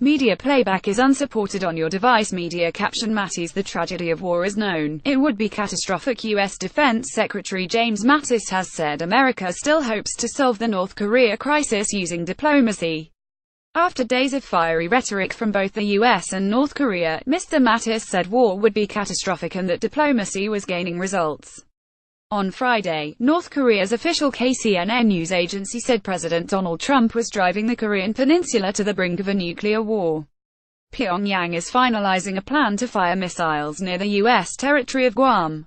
Media playback is unsupported on your device. Media caption Mattis. The tragedy of war is known. It would be catastrophic. U.S. Defense Secretary James Mattis has said America still hopes to solve the North Korea crisis using diplomacy. After days of fiery rhetoric from both the U.S. and North Korea, Mr. Mattis said war would be catastrophic and that diplomacy was gaining results. On Friday, North Korea's official KCNA news agency said President Donald Trump was driving the Korean peninsula to the brink of a nuclear war. Pyongyang is finalizing a plan to fire missiles near the U.S. territory of Guam.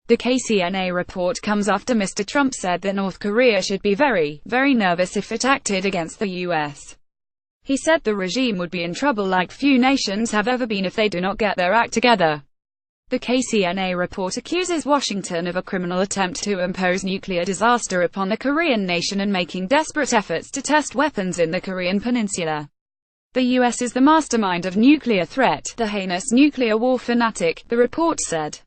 The KCNA report comes after Mr. Trump said that North Korea should be very, very nervous if it acted against the U.S. He said the regime would be in trouble like few nations have ever been if they do not get their act together. The KCNA report accuses Washington of a criminal attempt to impose nuclear disaster upon the Korean nation and making desperate efforts to test weapons in the Korean peninsula. The U.S. is the mastermind of nuclear threat, the heinous nuclear war fanatic, the report said.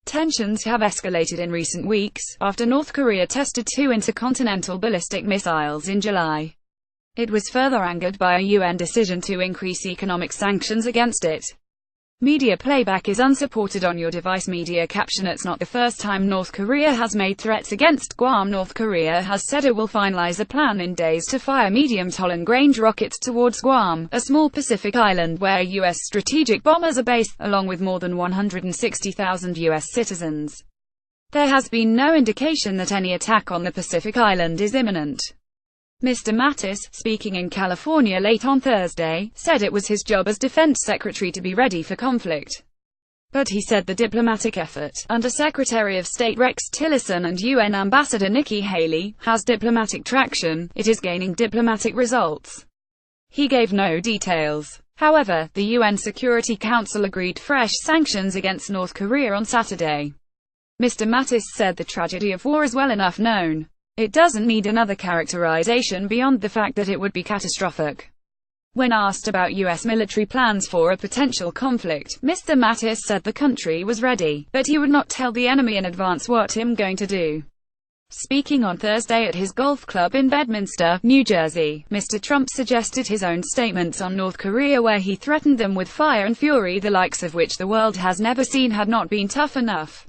Tensions have escalated in recent weeks, after North Korea tested 2 intercontinental ballistic missiles in July. It was further angered by a UN decision to increase economic sanctions against it. Media playback is unsupported on your device. Media caption It's not the first time North Korea has made threats against Guam. North Korea has said it will finalize a plan in days to fire medium-to long-range rockets towards Guam, a small Pacific island where U.S. strategic bombers are based, along with more than 160,000 U.S. citizens. There has been no indication that any attack on the Pacific island is imminent. Mr. Mattis, speaking in California late on Thursday, said it was his job as defense secretary to be ready for conflict. But he said the diplomatic effort, under Secretary of State Rex Tillerson and UN Ambassador Nikki Haley, has diplomatic traction. It is gaining diplomatic results. He gave no details. However, the UN Security Council agreed fresh sanctions against North Korea on Saturday. Mr. Mattis said the tragedy of war is well enough known. It doesn't need another characterization beyond the fact that it would be catastrophic. When asked about U.S. military plans for a potential conflict, Mr. Mattis said the country was ready, but he would not tell the enemy in advance what him going to do. Speaking on Thursday at his golf club in Bedminster, New Jersey, Mr. Trump suggested his own statements on North Korea where he threatened them with fire and fury the likes of which the world has never seen had not been tough enough.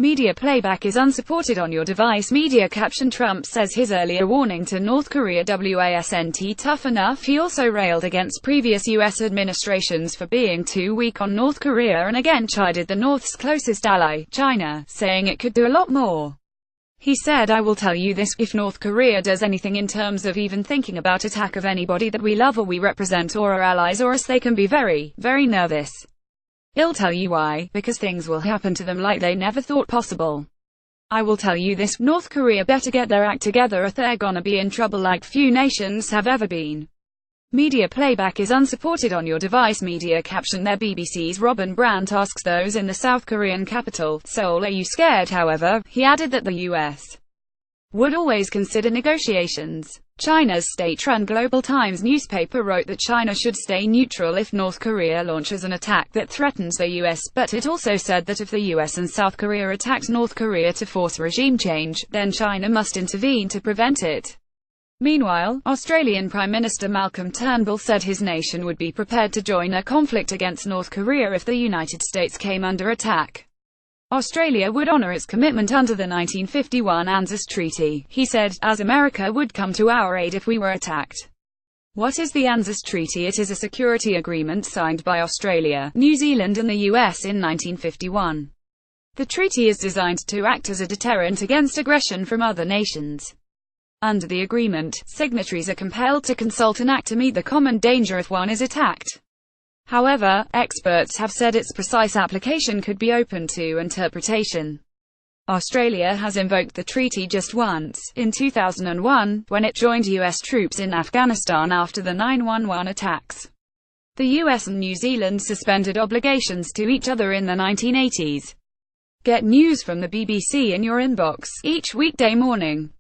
Media playback is unsupported on your device. Media caption Trump says his earlier warning to North Korea wasn't tough enough. He also railed against previous U.S. administrations for being too weak on North Korea and again chided the North's closest ally, China, saying it could do a lot more. He said, I will tell you this, if North Korea does anything in terms of even thinking about attack of anybody that we love or we represent or are allies or us, they can be very, very nervous. I'll tell you why, because things will happen to them like they never thought possible. I will tell you this, North Korea better get their act together or they're gonna be in trouble like few nations have ever been. Media playback is unsupported on your device. Media caption There BBC's Robin Brandt asks those in the South Korean capital, Seoul, are you scared? However, he added that the U.S. would always consider negotiations. China's state-run Global Times newspaper wrote that China should stay neutral if North Korea launches an attack that threatens the U.S., but it also said that if the U.S. and South Korea attacked North Korea to force regime change, then China must intervene to prevent it. Meanwhile, Australian Prime Minister Malcolm Turnbull said his nation would be prepared to join a conflict against North Korea if the United States came under attack. Australia would honour its commitment under the 1951 ANZUS Treaty, he said, as America would come to our aid if we were attacked. What is the ANZUS Treaty? It is a security agreement signed by Australia, New Zealand and the US in 1951. The treaty is designed to act as a deterrent against aggression from other nations. Under the agreement, signatories are compelled to consult and act to meet the common danger if one is attacked. However, experts have said its precise application could be open to interpretation. Australia has invoked the treaty just once, in 2001, when it joined US troops in Afghanistan after the 9/11 attacks. The US and New Zealand suspended obligations to each other in the 1980s. Get news from the BBC in your inbox each weekday morning.